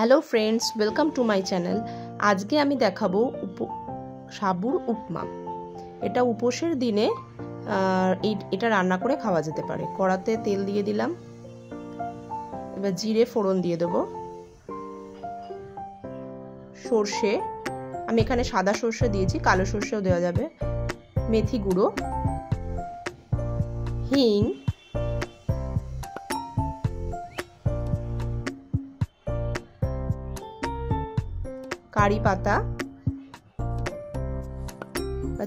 Hello friends, welcome to my channel. আজকে আমি দেখাবো সাবুর উপমা। এটা উপোসের দিনে এটা রান্না করে খাওয়া যেতে পারে। কড়াতে তেল দিয়ে দিলাম, এবার জিরে ফোড়ন দিয়ে দেবো, সর্ষে, আমি এখানে সাদা সর্ষে দিয়েছি, কালো সর্ষেও দেওয়া যাবে, মেথি গুঁড়ো, হিং, কারি পাতা,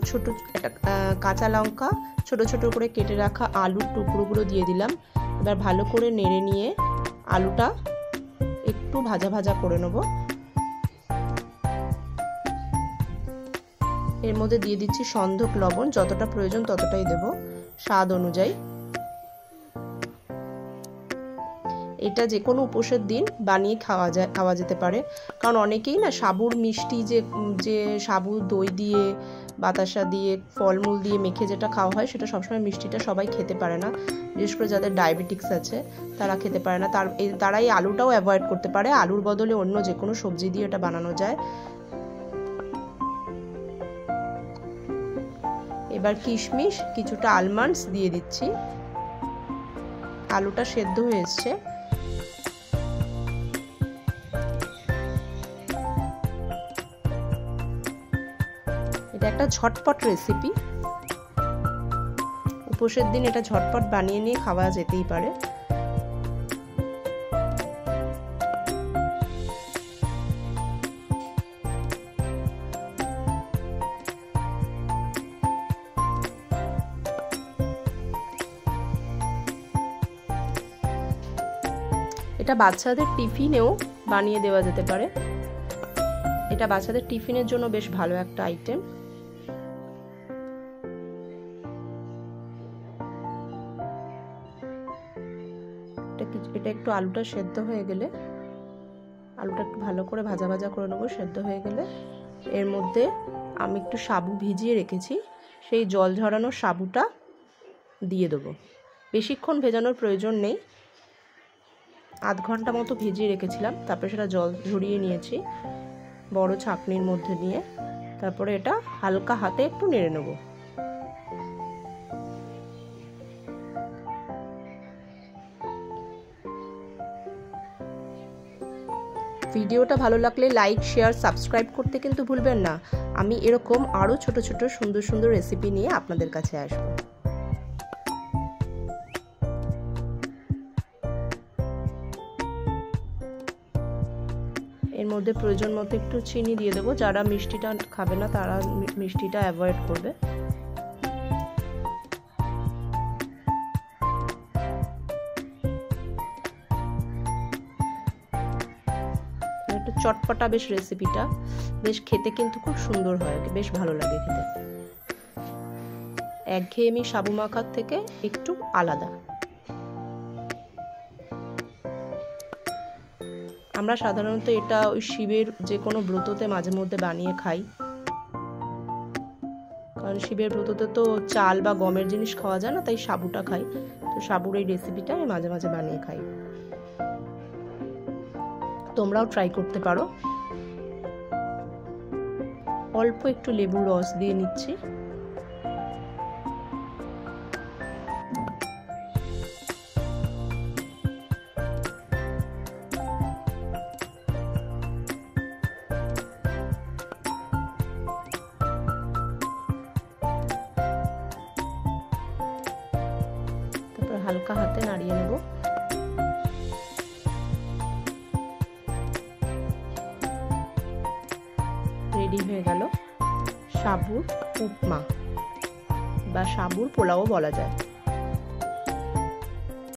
ছোট একটা কাঁচা লঙ্কা, ছোট ছোট করে কেটে রাখা আলুর টুকরোগুলো দিয়ে দিলাম। এবার ভালো করে নেড়ে নিয়ে আলুটা একটু ভাজা ভাজা করে নেব। এর মধ্যে দিয়ে দিচ্ছি সন্ধক লবণ, যতটা প্রয়োজন ততটাই দেব, স্বাদ অনুযায়ী। এটা যে কোনো উপোসের দিন বানিয়ে খাওয়া যেতে পারে, কারণ অনেকেই না সাবুর মিষ্টি যে সাবু দই দিয়ে, বাতাসা দিয়ে, ফলমূল দিয়ে মেখে যেটা খাওয়া হয়, সেটা সবসময় মিষ্টিটা সবাই খেতে পারে না। বিশেষ করে যাদের ডায়াবেটিক্স আছে তারা খেতে পারে না, তারা এই আলুটাও অ্যাভয়েড করতে পারে। আলুর বদলে অন্য যে কোনো সবজি দিয়ে এটা বানানো যায়। এবার কিশমিশ, কিছুটা আলমন্ডস দিয়ে দিচ্ছি। আলুটা সেদ্ধ হয়ে এসছে, এটা একটা ঝটপট রেসিপি। উপোসের দিন এটা ঝটপট বানিয়ে নিয়ে খাওয়া যেতেই পারে। এটা বাচ্চাদের টিফিনেও বানিয়ে দেওয়া যেতে পারে। এটা বাচ্চাদের টিফিনের জন্য বেশ ভালো একটা আইটেম। এটা একটু আলুটা সেদ্ধ হয়ে গেলে, আলুটা একটু ভালো করে ভাজা ভাজা করে নেবো। সেদ্ধ হয়ে গেলে এর মধ্যে আমি একটু সাবু ভিজিয়ে রেখেছি, সেই জল ঝরানো সাবুটা দিয়ে দেবো। বেশিক্ষণ ভেজানোর প্রয়োজন নেই, আধ ঘন্টা মতো ভিজিয়ে রেখেছিলাম, তারপরে সেটা জল ঝরিয়ে নিয়েছি বড় ছাঁকনির মধ্যে নিয়ে। তারপরে এটা হালকা হাতে একটু নেড়ে নেব। ভিডিওটা ভালো লাগলে লাইক, শেয়ার, সাবস্ক্রাইব করতে কিন্তু ভুলবেন না। আমি এরকম আরও ছোট ছোট সুন্দর সুন্দর রেসিপি নিয়ে আপনাদের কাছে আসবো। এর মধ্যে প্রয়োজন মতো একটু চিনি দিয়ে দেবো। যারা মিষ্টিটা খাবে না তারা মিষ্টিটা অ্যাভয়েড করবে। একটু চটপটা বেশ রেসিপিটা, বেশ খেতে কিন্তু খুব সুন্দর হয়, বেশ ভালো লাগে খেতে। একঘেয়েমি সাবু মাখার থেকে একটু আলাদা। আমরা সাধারণত এটা ওই শিবের যে কোনো ব্রততে মাঝে মধ্যে বানিয়ে খাই, কারণ শিবের ব্রততে তো চাল বা গমের জিনিস খাওয়া যায় না, তাই সাবুটা খাই। তো সাবুর এই রেসিপিটা আমি মাঝে মাঝে বানিয়ে খাই, তোমরাও ট্রাই করতে পারো। অল্প একটু লেবুর রস দিয়ে নিচ্ছি। হালকা হাতে নাড়িয়ে নেব। রেডি হয়ে গেল সাবুর উপমা, বা সাবুর পোলাও বলা যায়।